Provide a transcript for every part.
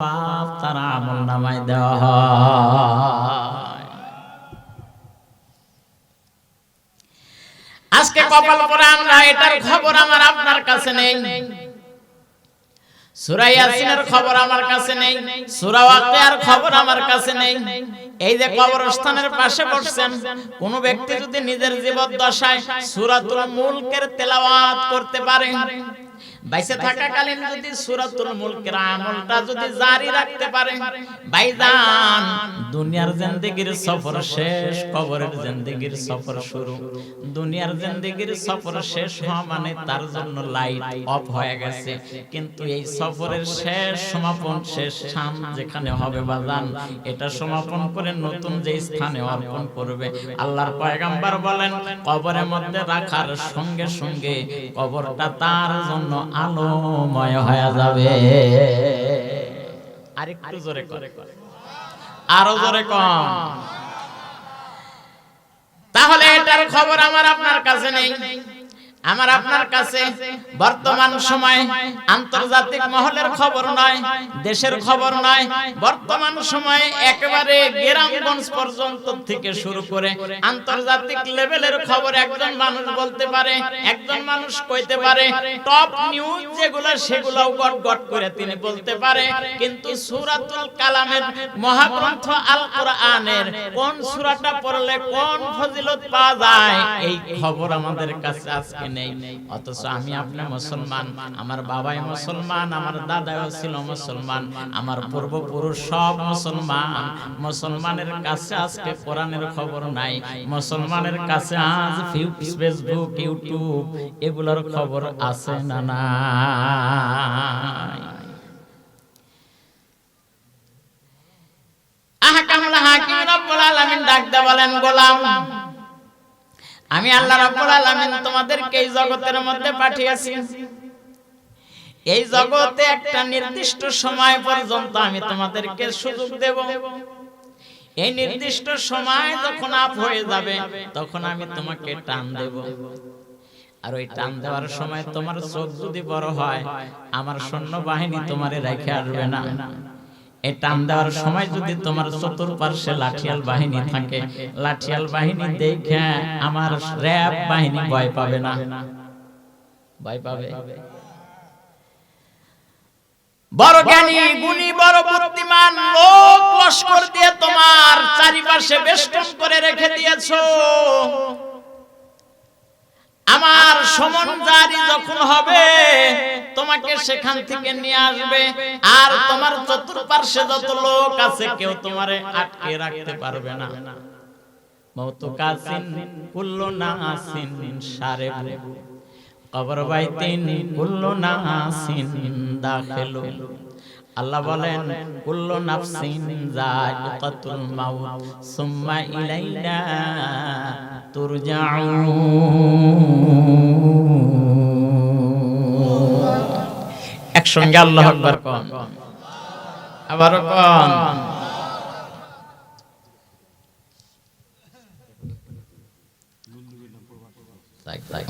পাপ তার আমলনামায় দেওয়া হয়। আজকে কপাল করে আমরা এটার খবর আমার আপনার কাছে নেই, সূরা ইয়াসিনের খবর আমার কাছে নেই, সূরা ওয়াকিয়ার খবর আমার কাছে নেই। এই যে কবরস্থানের পাশে বসছেন, কোন ব্যক্তি যদি নিজের জীবদ্দশায় সূরাতুল মুলকের তেলাওয়াত করতে পারে, বাইসে থাকাকালীন যদি সূরাতুল মুলকের আমলটা যদি জারি রাখতে পারে, ভাইজান দুনিয়ার জিন্দেগির সফর শেষ, কবরের জিন্দেগির সফর শুরু। দুনিয়ার জিন্দেগির সফর শেষ হওয়া মানে তার জন্য লাইট অফ হয়ে গেছে, কিন্তু এই সফরের শেষ সমাপন, শেষ স্থান যেখানে হবে বাজান, এটা সমাপন করে নতুন যে স্থানে অর্পণ করবে। আল্লাহর পয়গম্বর বলেন, কবরের মধ্যে রাখার সঙ্গে সঙ্গে কবরটা তার জন্য আলোময় হয়ে যাবে। আরেকটু জোরে করে, আরো জোরে কম। তাহলে এটার খবর আমার আপনার কাছে নেই। আমার আপনার কাছে বর্তমান সময় আন্তর্জাতিক মহলের খবর নয়, দেশের খবর নয়, বর্তমান সময়ে একেবারে গ্রামগঞ্জ পর্যন্ত থেকে শুরু করে আন্তর্জাতিক লেভেলের খবর একজন মানুষ বলতে পারে, একজন মানুষ কইতে পারে। টপ নিউজ যেগুলো সেগুলোও গট গট করে তিনি বলতে পারে, কিন্তু সূরাতুল কালামের মহাগ্রন্থ আল কোরআনের কোন সূরাটা পড়লে কোন ফজিলত পাওয়া যায়, এই খবর আমাদের কাছে আজকে নেই। অথচ আমি আপনি মুসলমান, আমার বাবাই মুসলমান, আমার দাদাও ছিল মুসলমান, আমার পূর্বপুরুষ সব মুসলমান। মুসলমানের কাছে আজকে কোরআনের খবর নাই, মুসলমানের কাছে আজ ফেসবুক, ইউটিউব এগুলোর খবর আছে না নাই? আহকামুল হাকিম রব্বুল আলামিন ডাক দে বলেন, গোলাম আমি আল্লাহ রাব্বুল আলামিন তোমাদেরকে এই জগতের মধ্যে পাঠিয়েছি। এই জগতে একটা নির্দিষ্ট সময় পর্যন্ত আমি তোমাদেরকে সুযোগ দেব। এই নির্দিষ্ট সময় যখন আপ হয়ে যাবে, তখন আমি তোমাকে টান দেব। আর ওই টান দেওয়ার সময় তোমার চোখ যদি বড় হয়, আমার সৈন্যবাহিনী তোমারে রেখে আসবে না। এই টান দেওয়ার সময় যদি তোমার চতুর্পার্শ্বে লাঠিয়াল বাহিনী থাকে, লাঠিয়াল বাহিনী দেখে আমার র‍্যাব বাহিনী ভয় পাবে না? ভয় পাবে। বড় জ্ঞানী গুণী বড় বুদ্ধিমান লোক লস্কর দিয়ে তোমার চারিপাশে বেষ্টন করে রেখে দিয়েছো। আমার সমন জারি যখন হবে, তোমাকে সেখান থেকে নিয়ে আসবে, আর তোমার চতুর্পার্শ্বে যত লোক আছে কেউ তোমারে আটকে রাখতে পারবে না। মওতুকাসিন কুল্লু নাসিন শারিবু কবর বাইতিন কুল্লু নাসিন দাখিলু। আল্লাহ বলেন, কুল্লু নাফসিন যায়িকাতুল মাউত সুম্মা ইলাইনা তুরজাউন। একসঙ্গে আল্লাহু আকবার কোন, আবার কোন।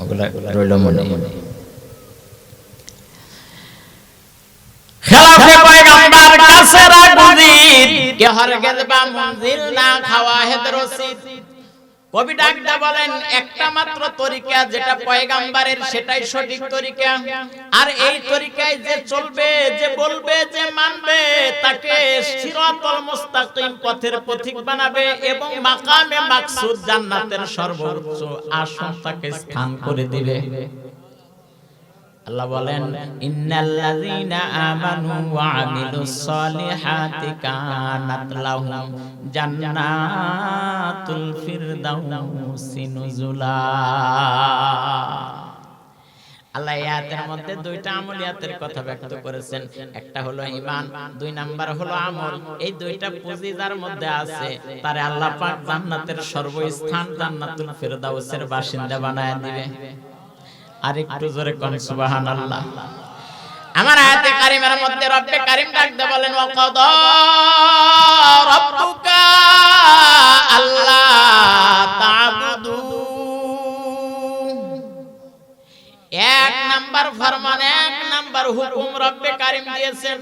ওগুলা রইল মনে। খেলাফে পয়গম্বর কাছে রাগুজির কে হরগজ বা মঞ্জিল না খাওয়া হেদ রসিদ। কবি ডাকতে বলেন, একটা মাত্র তরিকা যেটা পয়গম্বরের, সেটাই সঠিক তরিকা। আর এই তরিকায় যে চলবে, যে বলবে, যে মানবে, তাকে সিরাতুল মুস্তাকিম পথের পথিক বানাবে এবং মাকামে মাকসুদ জান্নাতের সর্বোচ্চ আসন তাকে স্থান করে দিবে। আল্লাহ বলেন, ইন্নাল্লাযীনা আমানু ওয়া আমিলুস সলিহাতি কানাত লাহুম জান্নাতুল ফিরদাউসি নুজুলা। আল্লাহ আয়াতের মধ্যে দুইটা আমলিয়াতের কথা ব্যক্ত করেছেন। একটা হলো ঈমান, দুই নাম্বার হলো আমল। এই দুইটা পুঁজি যার মধ্যে আছে, তারে আল্লাহ পাক জান্নাতের সর্বস্থান জান্নাতুল ফিরদাউসের বাসিন্দা বানায় দিবে। আর একটু জোরে কোন সুবহানাল্লাহ। আমার আয়াতে কারিমের মধ্যে রব্বে কারীম ডাকতে বলেন, ওয়া কাদা রাব্বুকা আল্লা তা'বুদু। এক নাম্বার ফরমান, এক নাম্বার হুকুম রব্বে কারীম দিয়েছেন,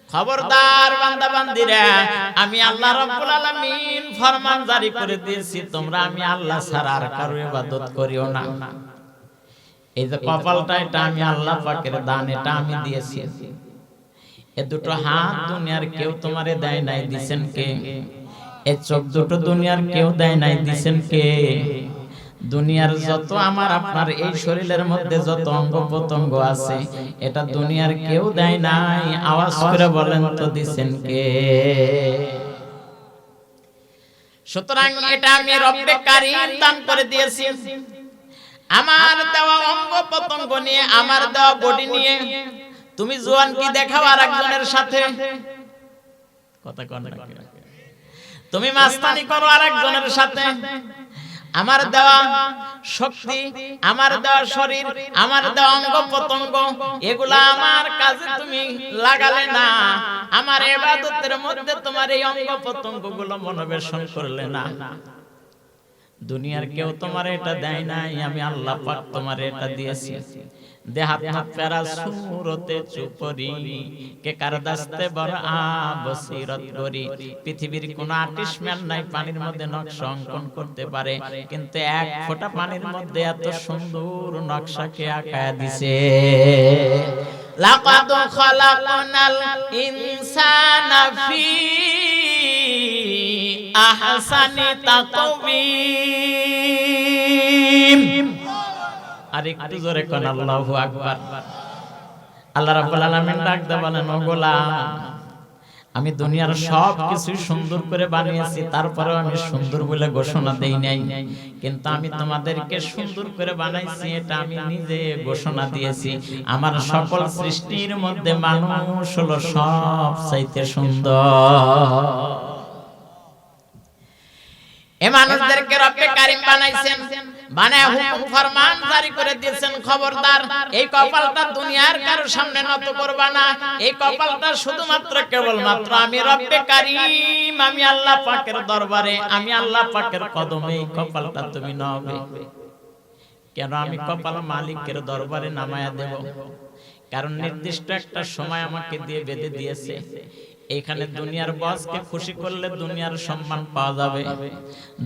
খবরদার বান্দা বান্দিরা, আমি আল্লাহ রাব্বুল আলামিন ফরমান জারি করে দিয়েছি, তোমরা আমি আল্লাহ ছাড়া আর কারো ইবাদত করিও না। এই যে কপালটা, এটা আমি আল্লাহ পাকের দান, এটা আমি দিয়েছি। এ দুটো হাত দুনিয়ার কেউ তোমারে দেয় নাই, দিবেন কে? এই চোখ দুটো দুনিয়ার কেউ দেয় নাই, দিবেন কে? দুনিয়ার যত আমার আপনার এই শরীরের মধ্যে যত অঙ্গ প্রত্যঙ্গ আছে, এটা দুনিয়ার কেউ দেয় নাই। আওয়াজ করে বলেন তো, দিবেন কে? সুতরাং এটা আমি রব্বে কারীম দান করে দিয়েছি। আমার দেওয়া অঙ্গ প্রত্যঙ্গ নিয়ে, আমার দেওয়া বডি নিয়ে তুমি জোয়ান কি দেখাও আরেকজনের সাথে? কথা কোন না, তুমি মাস্তানি করো আরেকজনের সাথে। আমার দেওয়া শক্তি, আমার দেওয়া শরীর, আমার দেওয়া অঙ্গ প্রত্যঙ্গ, এগুলা আমার কাজে তুমি লাগালে না। আমার ইবাদতের মধ্যে তোমার এই অঙ্গ প্রত্যঙ্গগুলো মনোবেশন করলে না। দুনিয়ার কেউ তোমার এটা দেয় নাই, আমি আল্লাহ পাক তোমার এটা দিয়েছি। দেহাত হাত প্যারা সুরতে চুপরি কে কার দাস্তে বড় বসিরত করি। পৃথিবীর কোন আর্টিস্টম্যান নাই পানির মধ্যে নকশা অঙ্কন করতে পারে, কিন্তু এক ফোঁটা পানির মধ্যে এত সুন্দর নকশাকে আঁকায়া দিছে। লাকাদ খালাকনাল ইনসানা ফি আহসানি তাকওয়িম। আর একটু জোরে কোন আল্লাহু আকবার। আল্লাহ রাব্বুল আলামিন ডাকতে বলেন, ও গোলাম, আমি দুনিয়ার সব কিছু সুন্দর করে বানিয়েছি, তারপরেও আমি সুন্দর বলে ঘোষণা দেই নাই, কিন্তু আমি তোমাদেরকে সুন্দর করে বানাইছি, এটা আমি নিজে ঘোষণা দিয়েছি। আমার সকল সৃষ্টির মধ্যে মানুষ হলো সবচাইতে সুন্দর। এই মানুষদেরকে রব্বে কারীম বানাইছেন, বানায় হুকুম ফরমান জারি করে দিয়েছেন, খবরদার এই কপালটা দুনিয়ার কারো সামনে নত করবা না। এই কপালটা শুধুমাত্র কেবলমাত্র আমি রব্বে কারীম, আমি আল্লাহ পাকের দরবারে, আমি আল্লাহ পাকের কদমে এই কপালটা তুমি নাওবে। কেন আমি কপাল মালিকের দরবারে নামায়া দেব? কারণ নির্দিষ্ট একটা সময় আমাকে দিয়ে বেঁধে দিয়েছে। এখানে দুনিয়ার বসকে খুশি করলে দুনিয়ার সম্মান পাওয়া যাবে,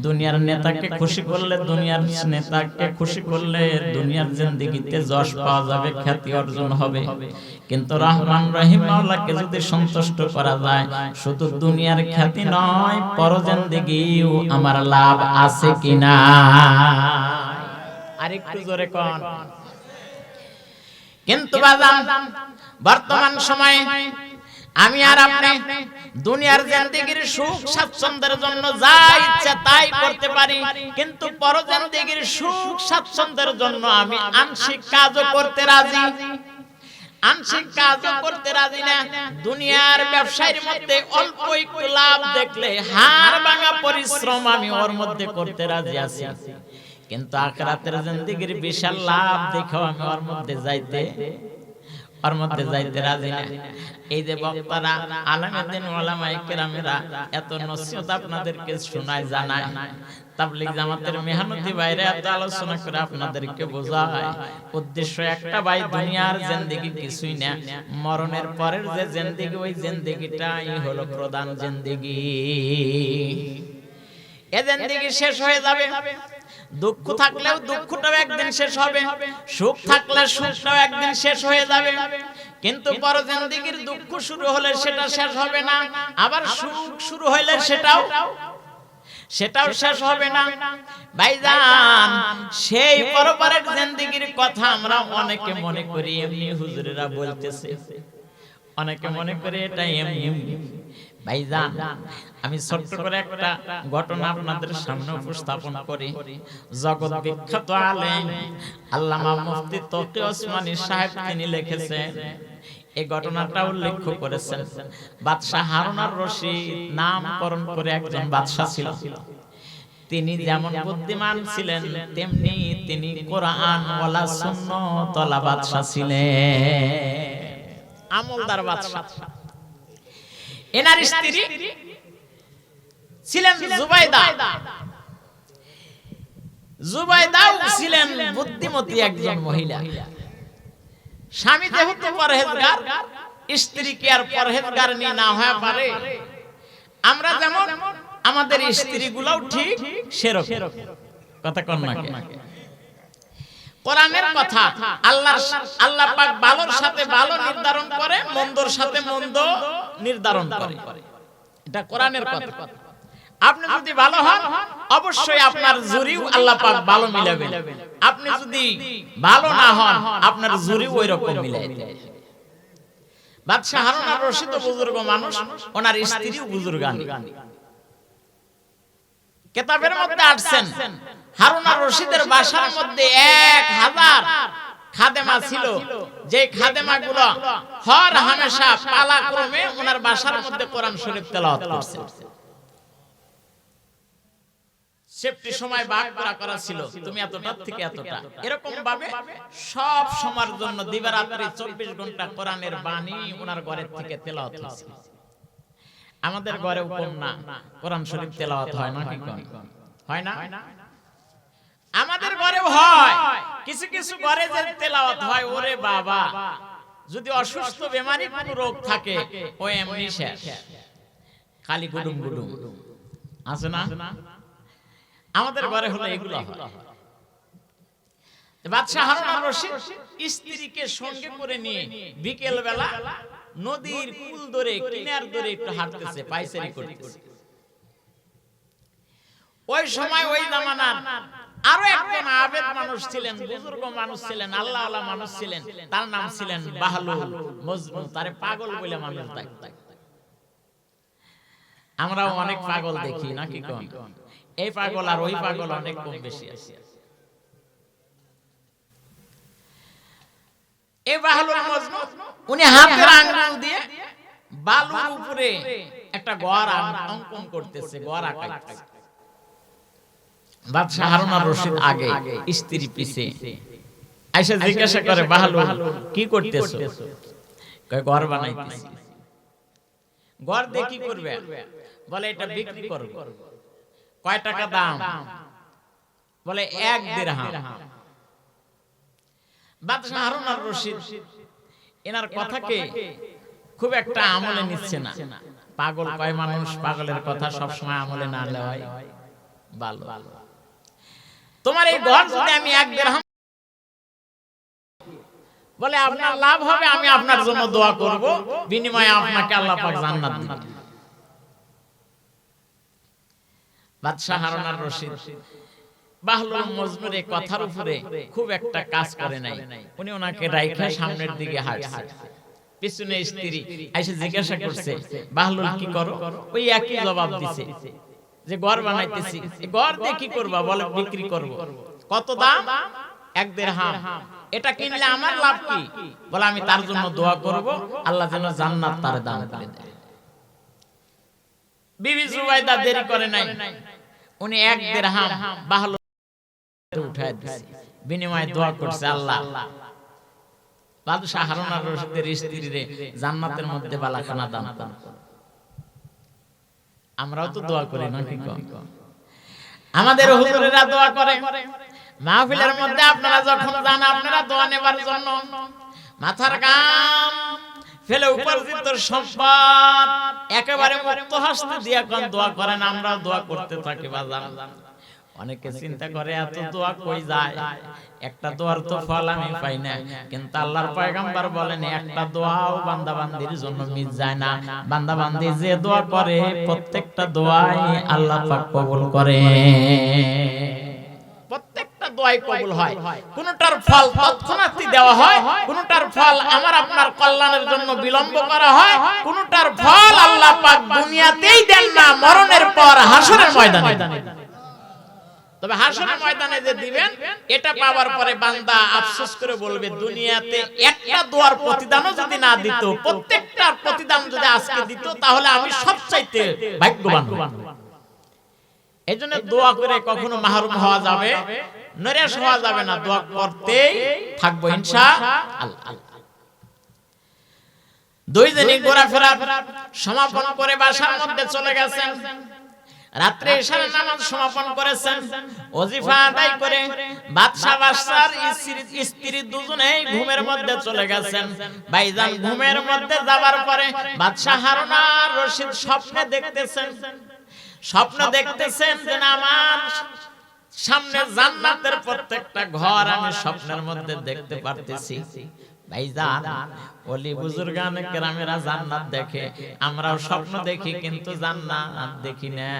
দুনিয়ার নেতাকে খুশি করলে, দুনিয়ার নেতাকে খুশি করলে দুনিয়ার জিন্দেগিতে যশ পাওয়া যাবে, খ্যাতি অর্জন হবে। কিন্তু রহমান রহিম আল্লাহকে যদি সন্তুষ্ট করা যায়, শুধু দুনিয়ার খ্যাতি নয়, পর জিন্দেগিও আমার লাভ আছে কিনা? আরেকটু জোরে কোন। কিন্তু বাজান, বর্তমান সময়ে আমি আর আপনি দুনিয়ার জিন্দেগির সুখ স্বাচ্ছন্দ্যের জন্য যা ইচ্ছা তাই করতে পারি, কিন্তু পর জিন্দেগির সুখ স্বাচ্ছন্দ্যের জন্য আমি আংশিক কাজও করতে রাজি। আংশিক কাজও করতে রাজি না। দুনিয়ার ব্যবসায়ের মধ্যে অল্প একটু লাভ দেখলে হাড় ভাঙা পরিশ্রম আমি ওর মধ্যে করতে রাজি আছি, কিন্তু আখিরাতের জিন্দেগির বিশাল লাভ দেখেও আমি ওর মধ্যে যাইতে রাজি না। এই যে বক্তারা, আলেমে দ্বীন, উলামায়ে কেরামেরা এত নসিহত আপনাদেরকে শোনায়, জানায়, তাবলীগ জামাতের মেহনতি ভাইরা এত আলোচনা করে আপনাদেরকে বোঝায়, উদ্দেশ্য একটা, ভাই দুনিয়ার জিন্দেগি কিছুই না, মরণের পরের যে জিন্দেগি, ওই জিন্দেগিটাই হলো প্রধান জিন্দেগি। এই জিন্দেগি শেষ হয়ে যাবে। দুঃখ থাকলেও দুঃখটাও একদিন শেষ হবে, সুখ থাকলে সুখটাও একদিন শেষ হয়ে যাবে, কিন্তু পর জিন্দেগির দুঃখ শুরু হলে সেটা শেষ হবে না, আবার সুখ শুরু হইলে সেটাও শেষ হবে না। ভাইজান, সেই পরপরের জিন্দেগির কথা আমরা অনেকে মনে করি এমনি, হুজুরেরা বলতেছে, অনেকে মনে করে এটা এমনি। ভাইজান, আমি ছোট্ট করে একটা ঘটনা আপনাদের সামনে উপস্থাপন করি। জগৎ বিখ্যাত আলেম আল্লামা মুফতি তকি ওসমানী সাহেব তিনি লিখেছেন, এই ঘটনাটা উল্লেখ করেছেন। বাদশাহ হারুন আর রশিদ নামকরণ করে একজন বাদশাহ ছিল। তিনি যেমন বুদ্ধিমান ছিলেন, তেমনি তিনি কোরআন ওয়ালা সুন্নাত ওয়ালা বাদশাহ ছিলেন, আমলদার বাদশাহ। এনার স্ত্রী ছিলেন জুবাইদা। জুবাইদাও ছিলেন বুদ্ধিমতী একজন মহিলা। স্বামী যেহেতু পরহেজগার, স্ত্রী কি আর পরহেজগারিনী না হয়ে পারে? আমরা যেমন আমাদের স্ত্রীগুলোও ঠিক সেরকম। কথা কন না কেন? কোরআনের কথা, আল্লাহ পাক ভালোর সাথে ভালো নির্ধারণ করে, মন্দর সাথে মন্দ নির্ধারণ করে। এটা কোরআনের কথা। আপনি যদি ভালো হন, অবশ্যই আপনার জুরিও আল্লাহ পাক ভালো মিলাবেন। আপনি যদি ভালো না হন, আপনার জুরিও ওইরকম মিলাই দেয়। বাদশাহ হারুন আর রশিদ বুজুর্গ মানুষ, ওনার স্ত্রীও বুজুর্গানী। কিতাবের মধ্যে আসছেন হারুন আর রশিদের বাসার মধ্যে 1000 খাদেমা ছিল, যে খাদেমাগুলো হর হামেশা পালাক্রমে ওনার বাসার মধ্যে কোরআন শরীফ তেলাওয়াত করছে। সেফটি সময় ভাগ করা ছিল, তুমি এতটা থেকে এতটা, এরকম ভাবে সব সময়ের জন্য দিবারাত্রি 24 ঘন্টা কোরআনের বাণী ওনার ঘরের থেকে তেলাওয়াত হচ্ছে। আমাদের ঘরেও কোন না কোরআন শরীফ তেলাওয়াত হয় না? কি হয় না? আমাদের ঘরেও হয়, কিছু কিছু ঘরে যে তেলাওয়াত হয়, ওরে বাবা, যদি অসুস্থ বেমারি কোনো রোগ থাকে ও এমনি শেষ, খালি গুডুম গুডুম আছে না? আমাদের ঘরে হলো এগুলো হয়। বাদশাহ হারুন আর রশিদ স্ত্রীকে সঙ্গে করে নিয়ে বিকেল বেলা নদীর কুল ধরে কিনার ধরে একটু হাঁটতেছে, পায়চারি করতেছে। ওই সময় ওই জামানার আরো একজন আবেদ মানুষ ছিলেন, বুজুর্গ মানুষ ছিলেন, আল্লাহ আল্লাহ মানুষ ছিলেন, তার নাম ছিলেন বাহলুল মজনু। তারে পাগল বলে মানুষ ডাকত। আমরাও অনেক পাগল দেখি নাকি কোন? এই পাগল আর ওই পাগল অনেক কম বেশি আছে। এই বাহলুল মজনু উনি হাতের আঙ্গুল দিয়ে বালুর উপরে একটা ঘর অঙ্কন করতেছে, ঘর আঁকাইতেছে। বাদশাহ হারুন আর রশিদ আগে, স্ত্রী পিছে। আয়েশা জিজ্ঞাসা করে, বাহলুল কি করতেছো? কয় ঘর বানাইতেছি। ঘর দিয়ে কি করবে? বলে এটা বিক্রি করব। কয় টাকা দাম? বলে 1 দিরহাম। বাদশাহ হারুন আর রশিদ এনার কথাকে খুব একটা আমলে নিচ্ছে না। পাগল কয় মানুষ, পাগলের কথা সব সময় আমলে না নেওয়াই ভালো। তোমার এই ঘর যদি আমি 1 দিরহাম, বলে আপনার লাভ হবে, আমি আপনার জন্য দোয়া করব, বিনিময়ে আপনাকে আল্লাহ পাক জান্নাত দিবেন। বাদশাহ হারুন আর রশিদ বাহলুল মজনুর এই কথার উপরে খুব একটা কাজ করে নাই। উনি ওনাকে রাইখা সামনের দিকে হাঁটছে। পিছনে স্ত্রী আয়েশা জিজ্ঞাসা করছে, বাহলুল কি করো? ওই একই জবাব দিছে যে ঘর বানাইতেছি। ঘর দিয়ে কি করবা? বলে বিক্রি করব। কত দাম? 1 দিরহাম। এটা কিনলে আমার লাভ কি? বলে আমি তার জন্য দোয়া করব, আল্লাহ যেন জান্নাত তার দান করে দেয়। বিবি জুবাইদা দেরি করে নাই, উনি 1 দিরহাম বাহলুল উঠায় দিয়েছে, বিনিময়ে দোয়া করছে, আল্লাহ বাদশাহ হারুন আর রশিদের স্ত্রীরে জান্নাতের মধ্যে বালাখানা দান করুন। আমরাও তো দোয়া করি নাকি? আমাদের হুজুরেরা দোয়া করে। মাহফিলের মধ্যে আপনারা যখন যান, আপনারা দোয়া নেবার জন্য মাথার ঘাম ফেলে উপার্জিত সম্পদ একেবারে মুক্ত হস্তে দিয়ে কোন দোয়া করেন। আমরাও দোয়া করতে থাকি বাজার। অনেকে চিন্তা করে এত দোয়া কই যায়, একটা দোয়ার তো ফল আমি পাই না। কিন্তু আল্লাহর পয়গম্বর বলেন, একটা দোয়াও বান্দা বান্দির জন্য মিস যায় না। বান্দা বান্দি যে দোয়া করে, প্রত্যেকটা দোয়াই আল্লাহ পাক কবুল করে। প্রত্যেকটা দোয়াই কবুল হয়। কোনটার ফল তৎক্ষণাৎই দেওয়া হয়, কোনটার ফল আমার আপনার কল্যাণের জন্য বিলম্ব করা হয়, কোনটার ফল আল্লাহ পাক দুনিয়াতেই দেন না, মরণের পর হাসরের ময়দানে। তবে হাসরের ময়দানে যে দিবেন, এটা পাওয়ার পরে বান্দা আফসোস করে বলবে, দুনিয়াতে একটা দোয়ার প্রতিদানও যদি না দিত, প্রত্যেকটার প্রতিদান যদি আজকে দিত, তাহলে আমি সবচাইতে ভাগ্যবান। এইজন্য দোয়া করে কখনো মাহরুম হওয়া যাবে, নিরাশ হওয়া যাবে না, দোয়া করতেই থাকবো ইনশাআল্লাহ। দুইজনই ঘোরাফেরা সমাপন করে বাসার মধ্যে চলে গেছেন। রাত্রে ইশার নামাজ সমাপন করেছেন, ওজিফা আদায় করে বাদশা বাদশার স্ত্রী দুজনেই ঘুমের মধ্যে চলে গেছেন। ভাইজান ঘুমের মধ্যে যাবার পরে বাদশা হারুন আর রশিদ স্বপ্নে দেখতেছেন যে আমার সামনে জান্নাতের প্রত্যেকটা ঘর আমি স্বপ্নের মধ্যে দেখতে পারতেছি। ভাইজান ওলি বুজুর্গান কেরামেরা জান্নাত দেখে, আমরাও স্বপ্ন দেখি কিন্তু জান্নাত দেখি না।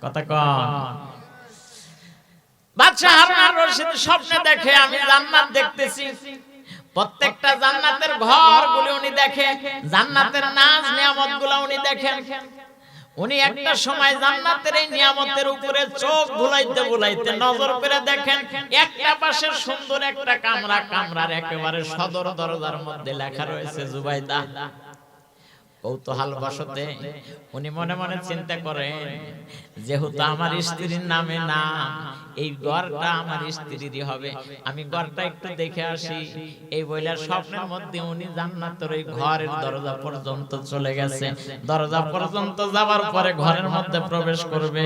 কথা কোন? বাদশা হারুন আর রশিদ স্বপ্নে দেখে আমি জান্নাত দেখতেছি, প্রত্যেকটা জান্নাতের ঘরগুলো উনি দেখে, জান্নাতের নাজ নিয়ামতগুলো উনি দেখেন। উনি একটা সময় জান্নাতের এই নিয়ামতের উপরে চোখ বুলাইতে নজর করে দেখেন একটা পাশে সুন্দর একটা কামরার একেবারে সদর দরজার মধ্যে লেখা রয়েছে জুবাইদা। কৌতূহল বশতে উনি মনে মনে চিন্তা করেন, যেহেতু আমার স্ত্রীর নামে নাম, এই ঘরটা আমার স্ত্রীরই হবে, আমি ঘরটা একটু দেখে আসি। এই বইলার স্বপ্নের মধ্যে উনি জান্নাতের ওই ঘরের দরজা পর্যন্ত চলে গেছে। দরজা পর্যন্ত যাওয়ার পরে ঘরের মধ্যে প্রবেশ করবে,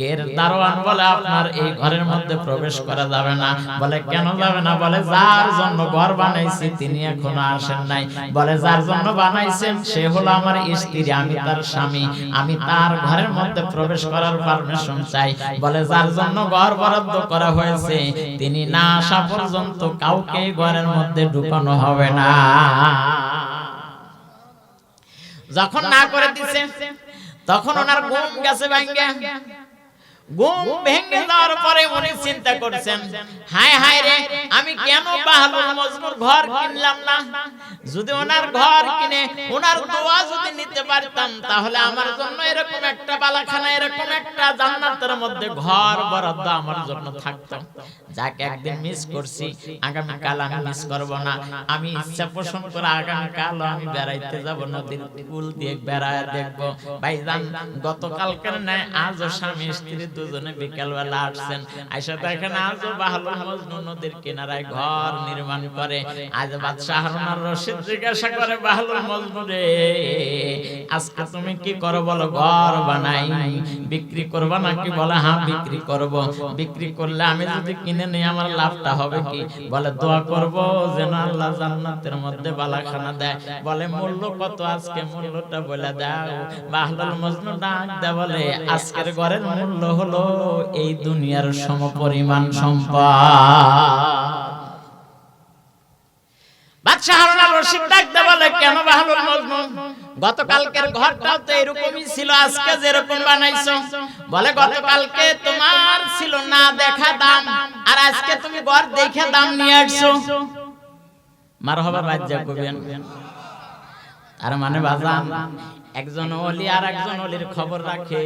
গের দারোয়ান বলে আপনার এই ঘরের মধ্যে প্রবেশ করা যাবে না। বলে কেন যাবে না? বলে যার জন্য ঘর বানাইছি তিনি এখনো আসেন নাই। বলে যার জন্য বানাইছেন সে হলো আমার স্ত্রী, আমি তার স্বামী, আমি তার ঘরের মধ্যে প্রবেশ করার পারমিশন চাই। বলে যার জন্য ঘর বরাদ্দ করা হয়েছে তিনি না আসা পর্যন্ত কাউকে ঘরের মধ্যে ঢুকানো হবে না। যখন না করে দিছে তখন ওনার ঘুম গেছে ভাঙ্গা। ঘুম ভেঙে যাওয়ার পরে উনি চিন্তা করছেন, হায় হায় রে, আমি কেন বাহলুল মজনুর ঘর কিনলাম না? যদি ওনার ঘর কিনে ওনার দোয়া যদি নিতে পারতাম তাহলে আমার জন্য এরকম একটা বালাখানা, এরকম একটা জান্নাতের মধ্যে ঘর বরাদ্দ আমার জন্য থাকতো। যাকে একদিন মিস করছি, আগামী কাল আমি মিস করব না। আমি ইচ্ছা পোষণ করে আগামী কাল আমি বেড়াইতে যাব, নদীর কুল দিয়ে বেড়ায় দেখব। ভাইজান গতকালকের ন্যায় আজও স্বামী স্ত্রী দুজনে বিকাল বেলা আসছেন, আইসা দেখেন আজও বাহলুল মজনু নদীর কিনারায় ঘর নির্মাণ করে। আজ বাদশা হারুন আর রশিদ জিজ্ঞাসা করে, বাহলুল মজনু রে, আজকে তুমি কি করো বলো? ঘর বানাই, বিক্রি করবা নাকি? বলে হ্যাঁ বিক্রি করব। বিক্রি করলে আমি যদি কিনে নিই আমার লাভটা হবে কি? বলে দোয়া করব যেন আল্লাহ জান্নাতের মধ্যে বালাখানা দেয়। বলে মূল্য কত? আজকে মূল্যটা বলে দাও। বাহলুল মজনু ডাক দেয়, বলে আজকের ঘরের মূল্য হলো এই দুনিয়ার সমপরিমাণ সম্পদ। বাদশা হারুন আর রশিদ ডাক দেয়, বলে কেন বাহলুল মজনু? গতকালকের ঘরটাও তো এরকমই ছিল আজকে যেরকম বানাইছো। বলে গতকালকে তোমার ছিল না দেখা দাম, আর আজকে তুমি ঘর দেখে দাম নিয়ে আসছো। মারহাবা বাজ্জা কইবেন। আর মানে বাজান, একজন ওলি আর একজন ওলির খবর রাখে,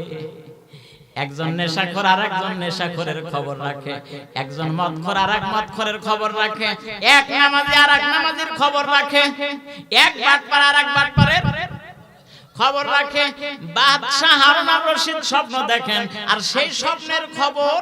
একজন নেশাখোর আর একজন নেশাখোরের খবর রাখে, একজন মদখোর আর এক মদখোরের খবর রাখে, এক নামাজি আর এক নামাজির খবর রাখে, এক বাটপার আর এক বাটপারের খবর রাখে। বাদশা হারুন আর রশিদ স্বপ্ন দেখেন, আর সেই স্বপ্নের খবর